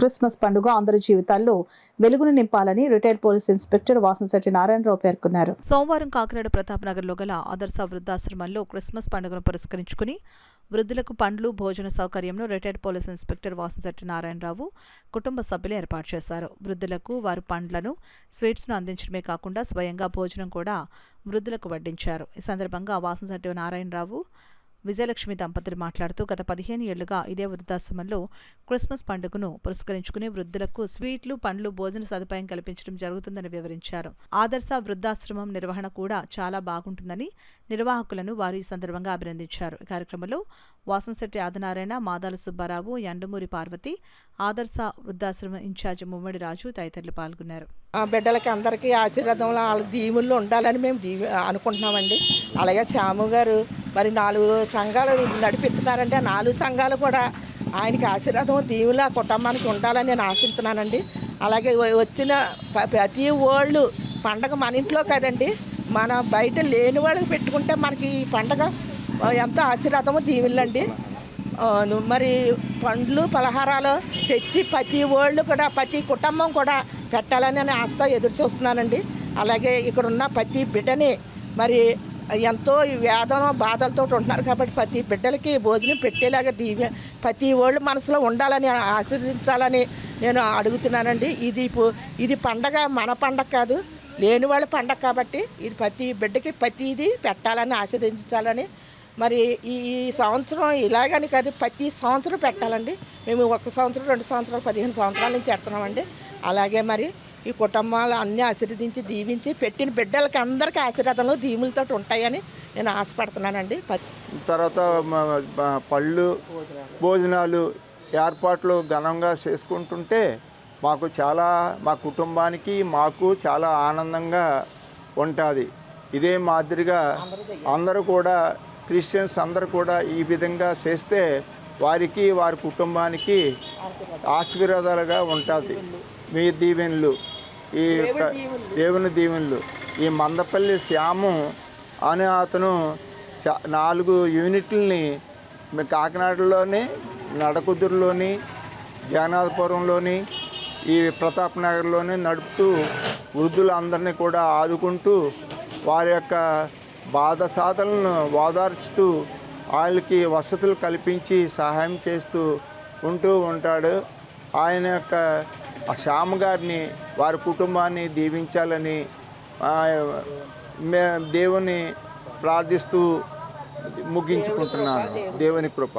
Christmas పండుగ అందరి జీవితాల్లో వెలుగును నింపాలని retired police inspector Vasamsetti Narayana Rao పేర్కొన్నారు. సోమవారం కాకినాడ ప్రతాప్ నగర్లో గల ఆదర్శ వృద్ధాశ్రమంలో క్రిస్మస్ పండుగను పురస్కరించుకుని వృద్ధులకు పండ్లు, భోజన సౌకర్యంను retired police inspector Vasamsetti Narayanarao కుటుంబ సభ్యులు ఏర్పాటు చేశారు. వృద్ధులకు వారు పండ్లను, స్వీట్స్ను అందించడమే కాకుండా స్వయంగా భోజనం కూడా వృద్ధులకు వడ్డించారు. ఈ సందర్భంగా వాసంశెట్టి నారాయణరావు, విజయలక్ష్మి దంపతులు మాట్లాడుతూ గత 15 ఏళ్లుగా ఇదే వృద్ధాశ్రమంలో క్రిస్మస్ పండుగను పురస్కరించుకుని వృద్ధులకు స్వీట్లు, పండ్లు, భోజన సదుపాయం కల్పించడం జరుగుతుందని వివరించారు. ఆదర్శ వృద్ధాశ్రమం నిర్వహణ కూడా చాలా బాగుంటుందని నిర్వాహకులను వారు ఈ సందర్భంగా అభినందించారు. ఈ కార్యక్రమంలో వాసంశెట్టి ఆదినారాయణ, మాదాల సుబ్బారావు, యండమూరి పార్వతి, ఆదర్శ వృద్ధాశ్రమం ఇన్ఛార్జి ముమ్మడి రాజు తదితరులు పాల్గొన్నారు. బిడ్డలకి అందరికీ ఆశీర్వాదంలో వాళ్ళ దీవుల్లో ఉండాలని మేము అనుకుంటున్నామండి. అలాగే శ్యాము గారు మరి 4 సంఘాలు నడిపిస్తున్నారండి. ఆ 4 సంఘాలు కూడా ఆయనకి ఆశీర్వాదం దీవుల కుటుంబానికి ఉండాలని నేను ఆశిస్తున్నానండి. అలాగే వచ్చిన ప్రతి వాళ్ళు పండగ మన ఇంట్లో కదండి, మన బయట లేని వాళ్ళకి పెట్టుకుంటే మనకి ఈ పండగ ఎంతో ఆశీర్వాదము దీవులండి. మరి పండ్లు, పలహారాలు తెచ్చి ప్రతి వాళ్ళు కూడా ప్రతి కుటుంబం కూడా పెట్టాలని నేను ఆశతో ఎదురు చూస్తున్నానండి. అలాగే ఇక్కడ ఉన్న ప్రతి బిడ్డని మరి ఎంతో వేదన బాధలతో ఉంటున్నారు కాబట్టి ప్రతి బిడ్డలకి భోజనం పెట్టేలాగా ప్రతి వాళ్ళు మనసులో ఉండాలని ఆశీర్వదించాలని నేను అడుగుతున్నానండి. ఇది పండగ మన పండగ కాదు, లేని వాళ్ళ పండగ కాబట్టి ఇది ప్రతి బిడ్డకి ప్రతిదీ పెట్టాలని ఆశీర్వదించాలని. మరి ఈ సంవత్సరం ఇలాగని కాదు, ప్రతి సంవత్సరం పెట్టాలండి. మేము 1 సంవత్సరం, 2 సంవత్సరాలు, 15 సంవత్సరాల నుంచి పెడుతున్నామండి. అలాగే మరి ఈ కుటుంబాలు అన్నీ ఆశీర్వదించి దీవించి పెట్టిన బిడ్డలకి అందరికీ ఆశీర్వాదంలో దీవులతో ఉంటాయని నేను ఆశపడుతున్నానండి. తర్వాత పళ్ళు, భోజనాలు ఏర్పాట్లు ఘనంగా చేసుకుంటుంటే మా కుటుంబానికి మాకు చాలా ఆనందంగా ఉంటుంది. ఇదే మాదిరిగా అందరూ కూడా క్రిస్టియన్స్ అందరూ కూడా ఈ విధంగా చేస్తే వారికి, వారి కుటుంబానికి ఆశీర్వాదాలుగా ఉంటుంది. మీ దీవెనలు, ఈ దేవుని దీవెనలు. ఈ మందపల్లి శ్యాము అనే అతను 4 యూనిట్లని కాకినాడలోని, నడకుదురులోని, జగన్నాథపురంలోని, ఈ ప్రతాప్ నగర్లోని నడుపుతూ వృద్ధులందరినీ కూడా ఆదుకుంటూ వారి యొక్క బాధ సాధనలను ఓదార్చుతూ వాళ్ళకి వసతులు కల్పించి సహాయం చేస్తూ ఉంటాడు. ఆయన యొక్క శ్యామ గారిని, వారి కుటుంబాన్ని దీవించాలని దేవుని ప్రార్థిస్తూ ముగించుకుంటున్నాను. దేవుని కృప.